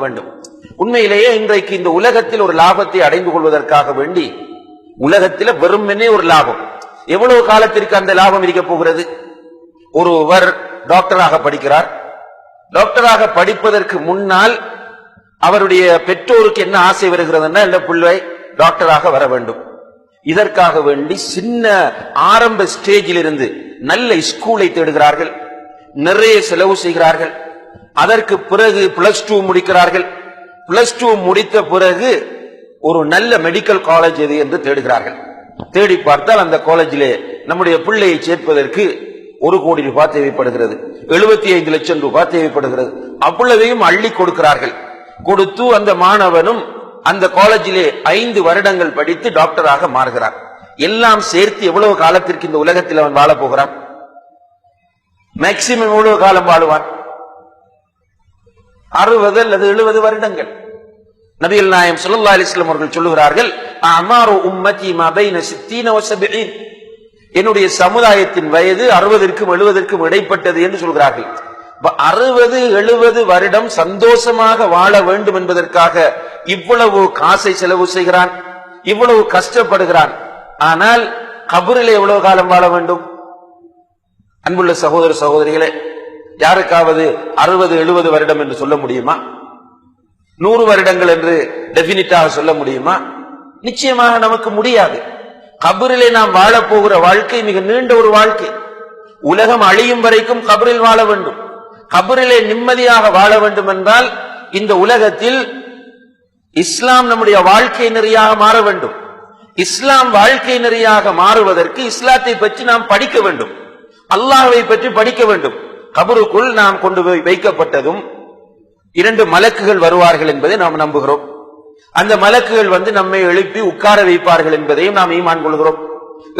வேண்டும். உண்மையிலேயே இன்றைக்கு இந்த உலகத்தில் ஒரு லாபத்தை அடைந்து கொள்வதற்காக வேண்டி உலகத்தில் வெறுமனே ஒரு லாபம், எவ்வளவு காலத்திற்கு அந்த லாபம் இருக்க போகிறது? ஒருவர் டாக்டராக படிக்கிறார். டாக்டராக படிப்பதற்கு முன்னால் அவருடைய பெற்றோருக்கு என்ன ஆசை வருகிறதுன்னா, இந்த பிள்ளை டாக்டராக வர வேண்டும். இதற்காக வேண்டி சின்ன ஆரம்ப ஸ்டேஜில் இருந்து நல்ல ஸ்கூலை தேடுகிறார்கள், நிறைய செலவு செய்கிறார்கள். அதற்கு பிறகு +2 முடிக்கிறார்கள். +2 முடித்த பிறகு ஒரு நல்ல மெடிக்கல் காலேஜ் எது என்று தேடுகிறார்கள். தேடி பார்த்தால் அந்த காலேஜிலே நம்முடைய பிள்ளையை சேர்ப்பதற்கு 1 கோடி ரூபாய் தேவைப்படுகிறது, 75 லட்சம் ரூபாய் தேவைப்படுகிறது. அவ்வளவையும் அள்ளி கொடுக்கிறார்கள். கொடுத்து அந்த மாணவனும் அந்த காலேஜிலே 5 வருடங்கள் படித்து டாக்டராக மாறுகிறார். எல்லாம் சேர்த்து எவ்வளவு காலத்திற்கு இந்த உலகத்தில் அவன் வாழ போகிறான்? மேக்சிமம் எவ்வளவு காலம் வாழுவான்? 60 அல்லது 70 வருடங்கள். நபிகள் நாயகம் ஸல்லல்லாஹு அலைஹி வஸல்லம் அவர்கள் சொல்லுகிறார்கள், அமாரு உம்மதி மா பைன 60 வ 70, என்னுடைய சமுதாயத்தின் வயது 60க்கும் 70க்கும் இடைப்பட்டது என்று சொல்கிறார்கள். 60-70 வருடம் சந்தோஷமாக வாழ வேண்டும் என்பதற்காக இவ்வளவு காசை செலவு செய்கிறான், இவ்வளவு கஷ்டப்படுகிறான். ஆனால் கபரிலே எவ்வளவு காலம் வாழ வேண்டும்? அன்புள்ள சகோதர சகோதரிகளே, யாருக்காவது 60-70 வருடம் என்று சொல்ல முடியுமா? 100 வருடங்கள் என்று டெபினிட்டாக சொல்ல முடியுமா? நிச்சயமாக நமக்கு முடியாது. கபரிலே நாம் வாழப் போகிற வாழ்க்கை மிக நீண்ட ஒரு வாழ்க்கை. உலகம் அழியும் வரைக்கும் கபரில் வாழ வேண்டும். கபரிலே நிம்மதியாக வாழ வேண்டும் என்றால் இந்த உலகத்தில் இஸ்லாம் நம்முடைய வாழ்க்கை நெறியாக மாற வேண்டும். இஸ்லாம் வாழ்க்கை நெறியாக மாறுவதற்கு இஸ்லாத்தை பற்றி நாம் படிக்க வேண்டும், அல்லாஹ்வை பற்றி படிக்க வேண்டும். கபருக்குள் நாம் கொண்டு போய் வைக்கப்பட்டதும் 2 மலக்குகள் வருவார்கள் என்பதை நாம் நம்புகிறோம். அந்த மலக்குகள் வந்து நம்மை எழுப்பி உட்கார வைப்பார்கள் என்பதையும் நாம் ஈமான் கொள்கிறோம்.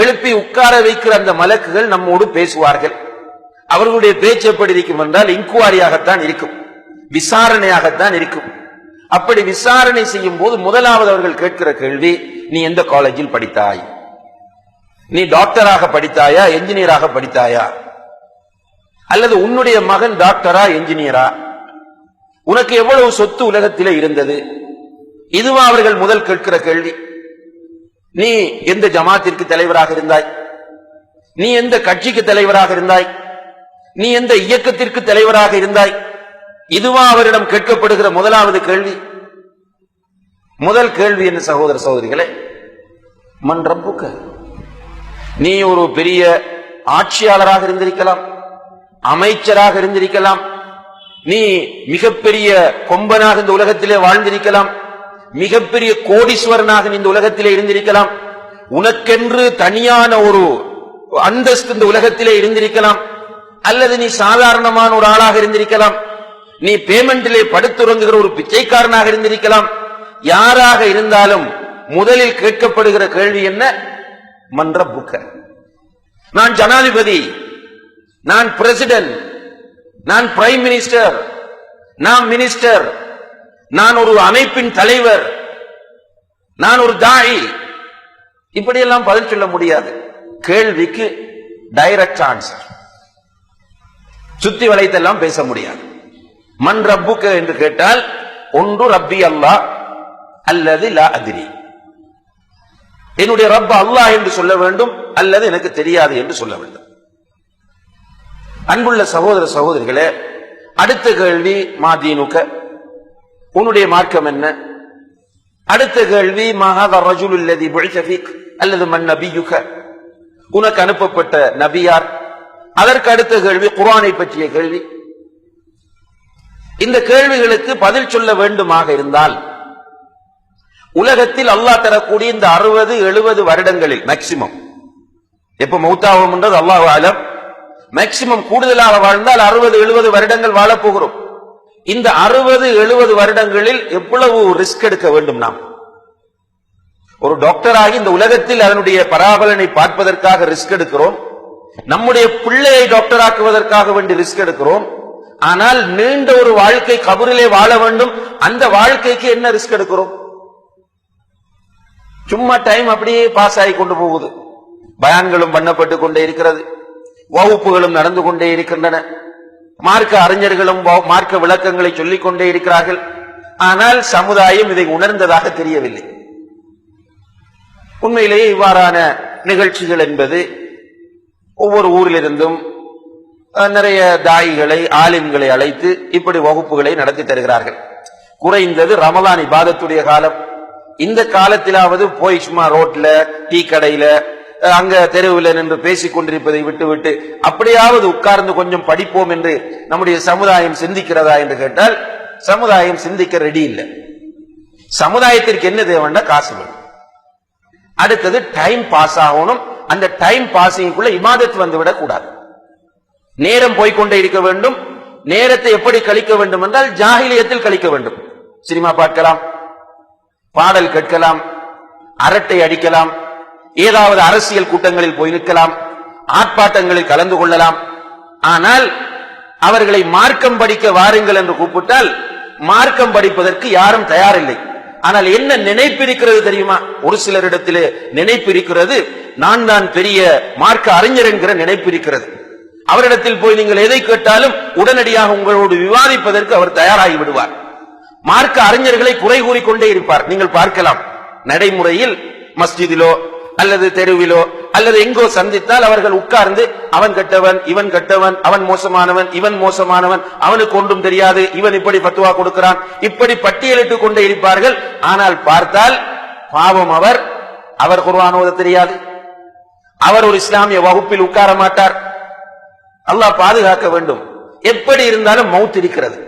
எழுப்பி உட்கார வைக்கிற அந்த மலக்குகள் நம்மோடு பேசுவார்கள். அவர்களுடைய பேச்சு எப்படி இருக்கும் என்றால் இன்குவாரியாகத்தான் இருக்கும், விசாரணையாகத்தான் இருக்கும். அப்படி விசாரணை செய்யும் போது முதலாவது அவர்கள் கேட்கிற கேள்வி, நீ எந்த காலேஜில் படித்தாய்? நீ டாக்டராக படித்தாயா, என்ஜினியராக படித்தாயா? அல்லது உன்னுடைய மகன் டாக்டரா, என்ஜினியரா? உனக்கு எவ்வளவு சொத்து உலகத்திலே இருந்தது? இதுவா அவர்கள் முதல் கேட்கிற கேள்வி. நீ எந்த ஜமாத்திற்கு தலைவராக இருந்தாய்? நீ எந்த கட்சிக்கு தலைவராக இருந்தாய்? நீ எந்த இயக்கத்திற்கு தலைவராக இருந்தாய்? இதுவா அவரிடம் கேட்கப்படுகிற முதலாவது கேள்வி? முதல் கேள்வி என்ன சகோதர சகோதரிகளே? மன் ரப்புக்க. நீ ஒரு பெரிய ஆட்சியாளராக இருந்திருக்கலாம், அமைச்சராக இருந்திருக்கலாம், நீ மிகப்பெரிய கொம்பனாக இந்த உலகத்திலே வாழ்ந்திருக்கலாம், மிகப்பெரிய கோடீஸ்வரனாக இந்த உலகத்திலே இருந்திருக்கலாம், உனக்கென்று தனியான ஒரு அந்தஸ்து இந்த உலகத்திலே இருந்திருக்கலாம், அல்லது நீ சாதாரணமான ஒரு ஆளாக இருந்திருக்கலாம், நீ பேமெண்டிலே படுத்துறங்குகிற ஒரு பிச்சைக்காரனாக இருந்திருக்கலாம். யாராக இருந்தாலும் முதலில் கேட்கப்படுகிற கேள்வி என்ன? மன் ரப்புக்க. நான் ஜனாதிபதி, நான் பிரசிடென்ட், நான் பிரைம் மினிஸ்டர், நான் மினிஸ்டர், நான் ஒரு அமைப்பின் தலைவர், நான் ஒரு தாயி, இப்படியெல்லாம் பதில் சொல்ல முடியாது. கேள்விக்கு டைரக்ட் ஆன்சர், சுத்தி வளைத்தெல்லாம் பேச முடியாது. மன் ரப்புக்க என்று கேட்டால் ஒன்று ரப்பி அல்லாஹ் அல்லது லா அத்ரி, என்னுடைய ரப்ப அல்லாஹ் என்று சொல்ல வேண்டும், அல்லது எனக்கு தெரியாது என்று சொல்ல வேண்டும். அன்புள்ள சகோதர சகோதரிகளே, அடுத்த கேள்வி மாதீனுக்க, உன்னுடைய மார்க்கம் என்ன? அடுத்த கேள்வி மஹாதா ரஜுலுல் லதி புஇஸ ஃபீக் அல்லது மன் நபியுக, உனக்கு அனுப்பப்பட்ட நபியார்? அதற்கு அடுத்த கேள்வி குர்ஆனை பற்றிய கேள்வி. இந்த கேள்விகளுக்கு பதில் சொல்ல வேண்டுமாக இருந்தால் உலகத்தில் அல்லாஹ் தரக்கூடிய இந்த 60-70 வருடங்களில் மேக்சிமம், எப்ப மௌத்தாகும் என்றது அல்லாஹ் ஆலம், மேக்சிமம் கூடுதலாக வாழ்ந்தால் 60-70 வருடங்கள் வாழப் போகிறோம். இந்த 60-70 வருடங்களில் எவ்வளவு ரிஸ்க் எடுக்க வேண்டும்? நாம் ஒரு டாக்டராகி இந்த உலகத்தில் அதனுடைய பராபலனை பார்ப்பதற்காக ரிஸ்க் எடுக்கிறோம், நம்முடைய பிள்ளையை டாக்டராக்குவதற்காக வேண்டி ரிஸ்க் எடுக்கிறோம். ஆனால் நீண்ட ஒரு வாழ்க்கை கபரிலே வாழ வேண்டும், அந்த வாழ்க்கைக்கு என்ன ரிஸ்க் எடுக்கிறோம்? சும்மா டைம் அப்படியே பாஸ் ஆகி கொண்டு போகுது. பயான்களும் பண்ணப்பட்டு கொண்டே இருக்கிறது, வகுப்புகளும் நடந்து கொண்டே இருக்கின்றன, மார்க்க அறிஞர்களும் மார்க்க விளக்கங்களை சொல்லிக் கொண்டே இருக்கிறார்கள். ஆனால் சமுதாயம் இதை உணர்ந்ததாக தெரியவில்லை. உண்மையிலேயே இவ்வாறான நிகழ்ச்சிகள் என்பது ஒவ்வொரு ஊரிலிருந்தும் நிறைய தாயிகளை ஆலிம்களை அழைத்து இப்படி வகுப்புகளை நடத்தி தருகிறார்கள். குறைந்தது ரமலான் இபாதத்துடைய காலம், இந்த காலத்திலாவது போய் சும்மா ரோட்ல டீ கடையில அங்க தெருவில் நின்று பேசிக் கொண்டிருப்பதை விட்டுவிட்டு அப்படியாவது உட்கார்ந்து கொஞ்சம் படிப்போம் என்று நம்முடைய சமுதாயம் சிந்திக்கிறதா என்று கேட்டால் சமுதாயம் சிந்திக்க ரெடி இல்லை. சமுதாயத்திற்கு என்ன தேவைன்னா காசு வேணும். அடுத்தது டைம் பாஸ் ஆகணும். அந்த டைம் பாசிங்குள்ள இபாதத் வந்துவிடக் கூடாது. நேரம் போய்கொண்டே இருக்க வேண்டும். நேரத்தை எப்படி கழிக்க வேண்டும் என்றால் ஜாஹிலியத்தில் கழிக்க வேண்டும். சினிமா பார்க்கலாம், பாடல் கேட்கலாம், அரட்டை அடிக்கலாம், ஏதாவது அரசியல் கூட்டங்களில் போய் நிற்கலாம், ஆர்ப்பாட்டங்களில் கலந்து கொள்ளலாம். ஆனால் அவர்களை மார்க்கம் படிக்க வாருங்கள் என்று கூப்பிட்டால் மார்க்கம் படிப்பதற்கு யாரும் தயாரில்லை. ஆனால் என்ன நினைப்பிருக்கிறது தெரியுமா? ஒரு சிலரிடத்திலே நினைப்பிருக்கிறது, நான் தான் பெரிய மார்க்க அறிஞர் என்கிற நினைப்பிருக்கிறது. அவரிடத்தில் போய் நீங்கள் எதை கேட்டாலும் உடனடியாக உங்களோடு விவாதிப்பதற்கு அவர் தயாராகி விடுவார். மார்க்க அறிஞர்களை குறை கூறிக்கொண்டே இருப்பார். நீங்கள் பார்க்கலாம், நடைமுறையில் மஸ்ஜிதிலோ அல்லது தெருவிலோ அல்லது எங்கோ சந்தித்தால் அவர்கள் உட்கார்ந்து அவன் கெட்டவன், இவன் கெட்டவன், அவன் மோசமானவன், இவன் மோசமானவன், அவனுக்கு ஒன்றும் தெரியாது, இவன் இப்படி ஃபத்வா கொடுக்கிறான், இப்படி பட்டியலிட்டுக் கொண்டே இருப்பார்கள். ஆனால் பார்த்தால் பாவம், அவர் குர்ஆன் ஓத தெரியாது, அவர் ஒரு இஸ்லாமிய வகுப்பில் உட்கார மாட்டார். அல்லாஹ் பாதுகாக்க வேண்டும். எப்படி இருந்தாலும் மௌத் இருக்கிறது.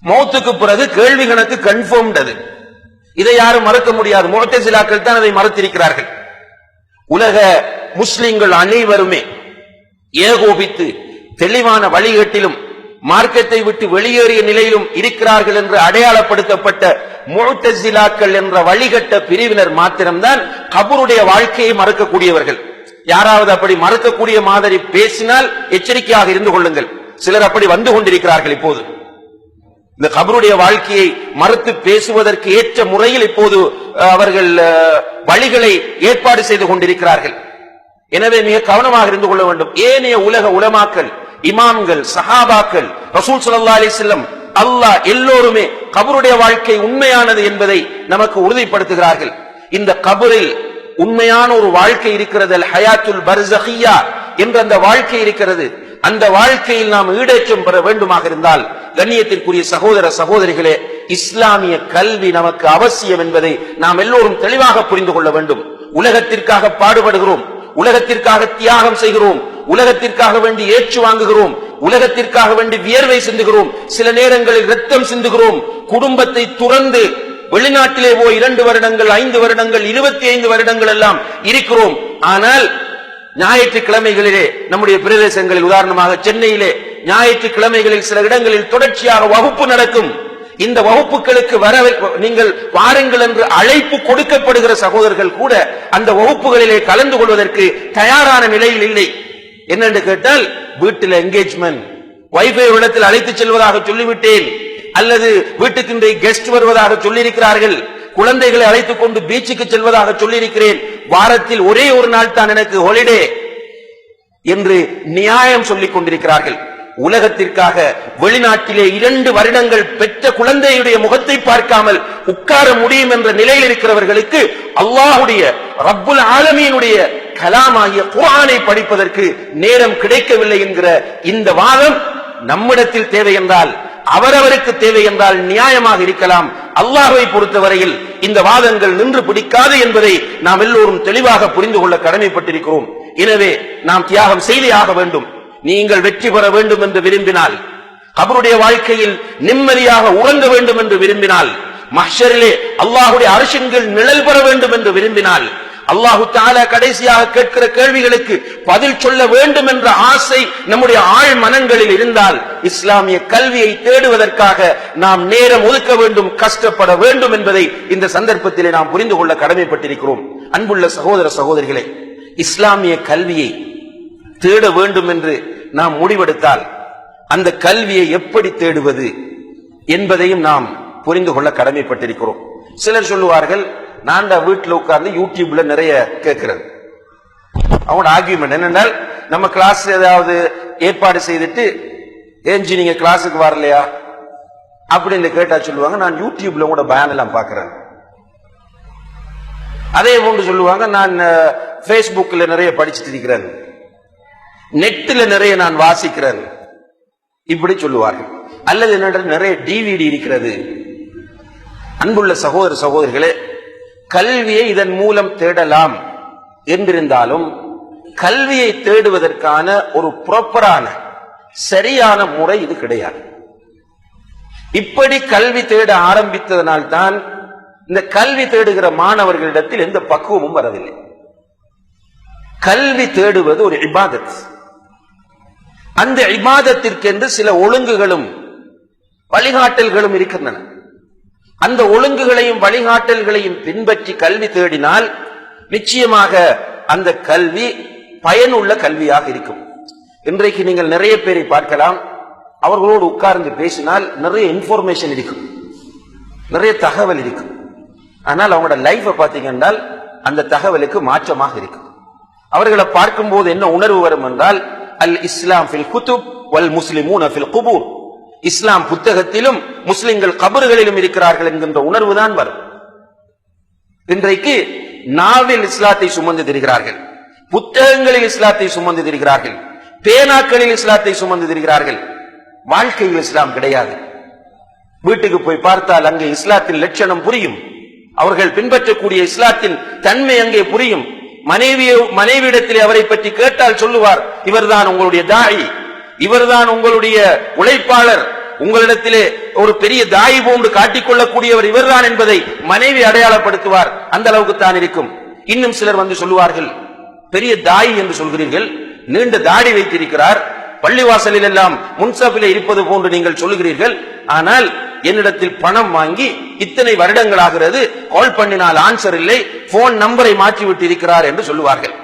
மௌத்துக்கு பிறகு கேள்வி கணக்கு கன்ஃபர்ம்டு. இதை யாரும் மறுக்க முடியாது. முஅ்தஸிலாக்கள் தான் அதை மறுத்திருக்கிறார்கள். உலக முஸ்லிம்கள் அனைவருமே ஏகோபித்து தெளிவான வழிகேட்டிலும் மார்க்கத்தை விட்டு வெளியேறிய நிலையிலும் இருக்கிறார்கள் என்று அடையாளப்படுத்தப்பட்ட முஅ்தஸிலாக்கள் என்ற வழிகட்ட பிரிவினர் மாத்திரம்தான் கபருடைய வாழ்க்கையை மறுக்கக்கூடியவர்கள். யாராவது அப்படி மறுக்கக்கூடிய மாதிரி பேசினால் எச்சரிக்கையாக இருந்து கொள்ளுங்கள். சிலர் அப்படி வந்து கொண்டிருக்கிறார்கள். இப்போது இந்த கபருடைய வாழ்க்கையை மறுத்து பேசுவதற்கு ஏற்ற முறையில் இப்போது அவர்கள் வழிகளை ஏற்பாடு செய்து கொண்டிருக்கிறார்கள். எனவே மிக கவனமாக இருந்து கொள்ள வேண்டும். ஏனைய உலக உலமாக்கள், இமாம்கள், சஹாபாக்கள், ரசூல் ஸல்லல்லாஹு அலைஹி வஸல்லம், அல்லாஹ் எல்லோருமே கபருடைய வாழ்க்கை உண்மையானது என்பதை நமக்கு உறுதிப்படுத்துகிறார்கள். இந்த கபரில் உண்மையான ஒரு வாழ்க்கை இருக்கிறது, அல் ஹயாத்துல் பர்ஸகியா என்ற அந்த வாழ்க்கை இருக்கிறது. அந்த வாழ்க்கையில் நாம் ஈடேற்றம் பெற வேண்டுமாக இருந்தால், கண்ணியத்திற்குரிய சகோதர சகோதரிகளே, இஸ்லாமிய கல்வி நமக்கு அவசியம் என்பதை நாம் எல்லோரும் தெளிவாக புரிந்து கொள்ள வேண்டும். உலகத்திற்காக பாடுபடுகிறோம், உலகத்திற்காக தியாகம் செய்கிறோம், உலகத்திற்காக வேண்டி ஏற்று வாங்குகிறோம், உலகத்திற்காக வேண்டி வியர்வை சிந்துகிறோம், சில நேரங்களில் ரத்தம் சிந்துகிறோம், குடும்பத்தை துறந்து வெளிநாட்டிலே போய் 2 வருடங்கள் 5 வருடங்கள் 25 வருடங்கள் எல்லாம் இருக்கிறோம். ஆனால் ஞாயிற்றுக்கிழமைகளிலே நம்முடைய பிரதேசங்களில், உதாரணமாக சென்னையிலே ஞாயிற்றுக்கிழமைகளில் சில இடங்களில் தொடர்ச்சியாக வகுப்பு நடக்கும். இந்த வகுப்புகளுக்கு நீங்கள் வாருங்கள் என்று அழைப்பு கொடுக்கப்படுகிற சகோதரர்கள் கூட அந்த வகுப்புகளிலே கலந்து கொள்வதற்கு தயாரான நிலையில் இல்லை. என்னென்று கேட்டால், வீட்டில் என்கேஜ்மெண்ட், வைஃபை இடத்தில் அழைத்து செல்வதாக சொல்லிவிட்டேன், அல்லது வீட்டுக்கு இன்றைய கெஸ்ட் வருவதாக சொல்லியிருக்கிறார்கள், குழந்தைகளை அழைத்துக் கொண்டு பீச்சுக்கு செல்வதாக சொல்லியிருக்கிறேன், வாரத்தில் ஒரே ஒரு நாள் தான் எனக்கு ஹாலிடே என்று நியாயம் சொல்லிக் கொண்டிருக்கிறார்கள். உலகத்திற்காக வெளிநாட்டிலே 2 வருடங்கள் பெற்ற குழந்தையுடைய முகத்தை பார்க்காமல் உட்கார முடியும் என்ற நிலையில் இருக்கிறவர்களுக்கு அல்லாஹ்வுடைய ரப்புல் ஆலமீனுடைய கலாமாகிய குர்ஆனை படிப்பதற்கு நேரம் கிடைக்கவில்லை என்கிற இந்த வாதம் நம்மிடத்தில் தேவை என்றால், அவரவருக்கு தேவை என்றால் நியாயமாக இருக்கலாம். அல்லாஹ்வை பொறுத்தவரையில் இந்த வாதங்கள் நின்று பிடிக்காது என்பதை நாம் எல்லோரும் தெளிவாக புரிந்து கொள்ள கடமைப்பட்டிருக்கிறோம். எனவே நாம் தியாகம் செய்தே ஆக வேண்டும். நீங்கள் வெற்றி பெற வேண்டும் என்று விரும்பினால், கபருடைய வாழ்க்கையில் நிம்மதியாக உறங்க வேண்டும் என்று விரும்பினால், மஹ்ஷரிலே அல்லாஹ்வுடைய அர்ஷின் கீழ் நிழல் பெற வேண்டும் என்று விரும்பினால், அல்லாஹு தஆலா கடைசியாக கேட்கிற கேள்விகளுக்கு பதில் சொல்ல வேண்டும் என்ற ஆசை நம்முடைய ஆழ் மனங்களில் இருந்தால், இஸ்லாமிய கல்வியை தேடுவதற்காக நாம் நேரம் ஒதுக்க வேண்டும், கஷ்டப்பட வேண்டும் என்பதை இந்த சந்தர்ப்பத்திலே நாம் புரிந்து கொள்ள கடமைப்பட்டிருக்கிறோம். அன்புள்ள சகோதர சகோதரிகளே, இஸ்லாமிய கல்வியை தேட வேண்டும் என்று நாம் முடிவெடுத்தால் அந்த கல்வியை எப்படி தேடுவது என்பதையும் நாம் புரிந்து கொள்ள கடமைப்பட்டிருக்கிறோம். சிலர் சொல்லுவார்கள், நான் வீட்டில் உட்கார்ந்து யூடியூப்ல நிறைய கேட்கிறது. அவனோட ஆர்கியூமெண்ட் என்னென்னால், நம்ம கிளாஸ் ஏதாவது ஏற்பாடு செய்துட்டு, ஏஞ்சி நீங்க கிளாஸுக்கு வரலையா, அப்படின்னு கேட்டா சொல்லுவாங்க, நான் யூடியூப்ல கூட பயான் எல்லாம் பார்க்கிறேன். அதே போன்று சொல்லுவாங்க, நான் பேஸ்புக்ல நிறைய படிச்சுட்டு இருக்கிறேன், நெட்ல நிறைய நான் வாசிக்கிறேன், இப்படி சொல்லுவார்கள். அல்லது என்னென்ன நிறைய டிவிடி இருக்கிறது. அன்புள்ள சகோதர சகோதரிகளே, கல்வியை இதன் மூலம் தேடலாம் என்றிருந்தாலும் கல்வியை தேடுவதற்கான ஒரு ப்ராப்பரான சரியான முறை இது கிடையாது. இப்படி கல்வி தேட ஆரம்பித்ததனால்தான் இந்த கல்வி தேடுகிற மாணவர்களிடத்தில் எந்த பக்குவமும் வரவில்லை. கல்வி தேடுவது ஒரு இபாதத். அந்த இபாதத்திற்கென்று சில ஒழுங்குகளும் வழிகாட்டல்களும் இருக்கின்றன. அந்த ஒழுங்குகளையும் வழிகாட்டல்களையும் பின்பற்றி கல்வி தேடினால் நிச்சயமாக அந்த கல்வி பயனுள்ள கல்வியாக இருக்கும். இன்றைக்கு நீங்கள் நிறைய பேரை பார்க்கலாம், அவர்களோடு உட்கார்ந்து பேசினால் நிறைய இன்ஃபர்மேஷன் இருக்கும், நிறைய தகவல் இருக்கும். ஆனால் அவங்களோட லைஃபை பார்த்தீங்கன்னா அந்த தகவலுக்கு மாற்றமாக இருக்கும். அவர்களை பார்க்கும் போது என்ன உணர்வு வரும் என்றால், அல் இஸ்லாம் ஃபில் குதுப் வல் முஸ்லிமூன ஃபில் குபூர். இஸ்லாம் புத்தகத்திலும் முஸ்லிம்கள் கபறுகளிலும் இருக்கிறார்கள் என்கின்ற உணர்வு தான் வரும். இன்றைக்கு நாவில் இஸ்லாத்தை சுமந்து திரிகிறார்கள், புத்தகங்களில் இஸ்லாத்தை சுமந்து திரிகிறார்கள், பேனாக்களில் இஸ்லாத்தை சுமந்து திரிகிறார்கள். வாழ்க்கையில் இஸ்லாம் கிடையாது. வீட்டுக்கு போய் பார்த்தால் அங்கே இஸ்லாத்தின் லட்சணம் புரியும். அவர்கள் பின்பற்றக்கூடிய இஸ்லாத்தின் தன்மை அங்கே புரியும். மனைவியிடத்திலே அவரை பற்றி கேட்டால் சொல்லுவார், இவர்தான் உங்களுடைய தாய், இவர்தான் உங்களுடைய உழைப்பாளர், உங்களிடத்திலே ஒரு பெரிய தாய் போன்று காட்டிக்கொள்ளக்கூடியவர் இவர்தான் என்பதை மனைவி அடையாளப்படுத்துவார். அந்த அளவுக்கு தான் இருக்கும். இன்னும் சிலர் வந்து சொல்லுவார்கள், பெரிய தாய் என்று சொல்கிறீர்கள், நீண்ட தாடி வைத்திருக்கிறார், பள்ளிவாசலில் எல்லாம் முன்சபிலே இருப்பது போன்று நீங்கள் சொல்லுகிறீர்கள், ஆனால் என்னிடத்தில் பணம் வாங்கி இத்தனை வருடங்கள் ஆகிறது, கால் பண்ணினால் ஆன்சர் இல்லை, போன் நம்பரை மாற்றிவிட்டு இருக்கிறார் என்று சொல்லுவார்கள்.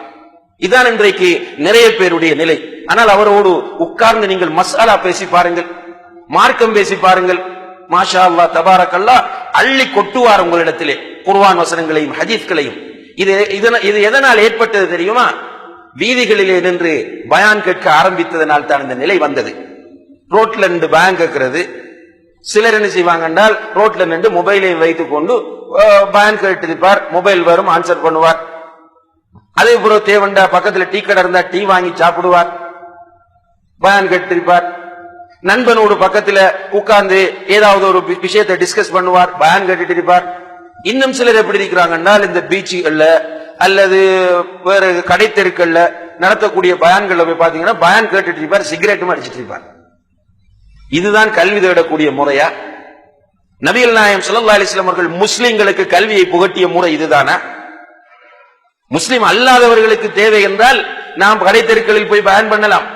இதான் இன்றைக்கு நிறைய பேருடைய நிலை. ஆனால் அவரோடு உட்கார்ந்து நீங்கள் மசாலா பேசி பாருங்கள், மார்க்கம் பேசி பாருங்கள், மாஷா அல்லாஹ் தபாரக்கல்லாஹ் அள்ளி கொட்டுவார் உங்களிடத்திலே குர்ஆன் வசனங்களையும் ஹதீஸ்களையும். இது எதனால் ஏற்பட்டது தெரியுமா? வீதிகளிலே நின்று பயான் கேட்க ஆரம்பித்ததனால் தான் இந்த நிலை வந்தது. ரோட்ல நின்று பயான் கேட்கிறது. சிலர் என்ன செய்வாங்க என்றால், ரோட்ல நின்று மொபைலை வைத்துக் கொண்டு பயான் கேட்டிருப்பார், மொபைல் வரும், ஆன்சர் பண்ணுவார். அதே போல தேவண்டா பக்கத்துல டீ கடை இருந்தா டீ வாங்கி சாப்பிடுவார், பயான் கேட்டிருப்பார். நண்பனோடு பக்கத்துல உட்கார்ந்து ஏதாவது ஒரு விஷயத்தை டிஸ்கஸ் பண்ணுவார், பயான் கேட்டுட்டு இருப்பார். இன்னும் சிலர் எப்படி இருக்கிறாங்க என்றால், இந்த பீச்சுகள்ல அல்லது வேற கடை தெருக்கள்ல நடத்தக்கூடிய பயான்கள்ல போய் பாத்தீங்கன்னா பயான் கேட்டுட்டு இருப்பார், சிகரெட்டும் அடிச்சிட்டு இருப்பார். இதுதான் கல்வி தேடக்கூடிய முறையா? நபிகள் நாயகம் ஸல்லல்லாஹு அலைஹி வஸல்லம் அவர்கள் முஸ்லிம்களுக்கு கல்வியை புகட்டிய முறை இதுதானா? முஸ்லிம் அல்லாதவர்களுக்கு தேவை என்றால் நாம் கடை தெருக்களில் போய் பயான் பண்ணலாம்.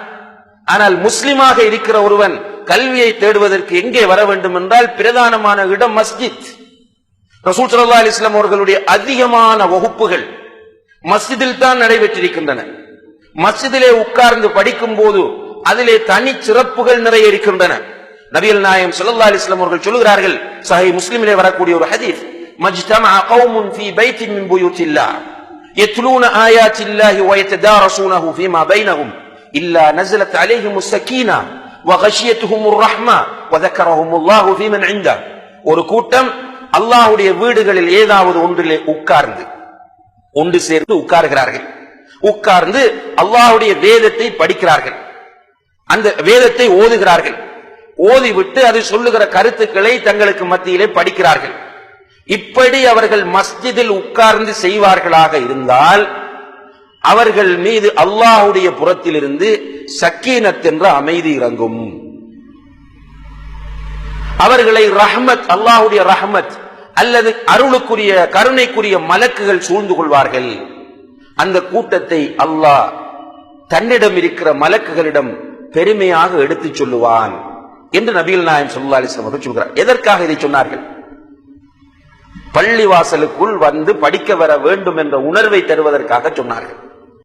ஆனால் முஸ்லிமாக இருக்கிற ஒருவன் கல்வியை தேடுவதற்கு எங்கே வர வேண்டும் என்றால் பிரதானமான இடம் மஸ்ஜித். ரசூல் ஸல்லல்லாஹு அலைஹி வஸல்லம் அவர்களுடைய அதிகமான வகுப்புகள் மஸ்ஜிதில் தான் நடைபெற்றிருக்கின்றன. மஸ்ஜிதிலே உட்கார்ந்து படிக்கும் போது அதிலே தனி சிறப்புகள் நிறைய இருக்கின்றன. நபிகள் நாயகம் ஸல்லல்லாஹு அலைஹி வஸல்லம் அவர்கள் சொல்கிறார்கள், சஹீஹ் முஸ்லிமிலே வரக்கூடிய ஒரு ஹதீஸ், மஜ்தமஅ கௌமுன் ஃபீ பைத்தின் மின் புயூத்தில்லாஹ் யத்லூன ஆயாத்தில்லாஹி வ யததாரஸூனஹு ஃபீமா பைனஹும் இல்லா நஸலத் அலைஹிமுஸ் ஸகீனா வ கஷியத்துஹுமுர் ரஹ்மா வ ذكرஹுமுல்லாஹு ஃபீமன் இன்தஹு. ஒரு கூட்டம் அல்லாஹ்வுடைய வீடுகளில் ஏதாவது ஒன்றிலே ஒன்று சேர்ந்து உட்கார்கிறார்கள். உட்கார்ந்து அல்லாஹ்வுடைய வேதத்தை படிக்கிறார்கள், அந்த வேதத்தை ஓதுகிறார்கள். ஓதிவிட்டு அது சொல்லுகிற கருத்துக்களை தங்களுக்கு மத்தியிலே படிக்கிறார்கள். இப்படி அவர்கள் மஸ்ஜிதில் உட்கார்ந்து செய்வார்களாக இருந்தால் அவர்கள் மீது அல்லாஹ்வுடைய புறத்திலிருந்து சக்கீனத் என்ற அமைதி இறங்கும். அவர்களை ரஹ்மத், அல்லாஹ்வுடைய ரஹ்மத் அல்லது அருளுக்குரிய கருணைக்குரிய மலக்குகள் சூழ்ந்து கொள்வார்கள். அந்த கூட்டத்தை அல்லாஹ் தன்னிடம் இருக்கிற மலக்குகளிடம் பெருமையாக எடுத்துச் சொல்லுவான் என்று நபிகள் நாயகம் ஸல்லல்லாஹு அலைஹி வஸல்லம் சொல்கிறார். எதற்காக இதை சொன்னார்கள்? பள்ளிவாசலுக்குள் வந்து படிக்க வர வேண்டும் என்ற உணர்வை தருவதற்காக சொன்னார்கள்.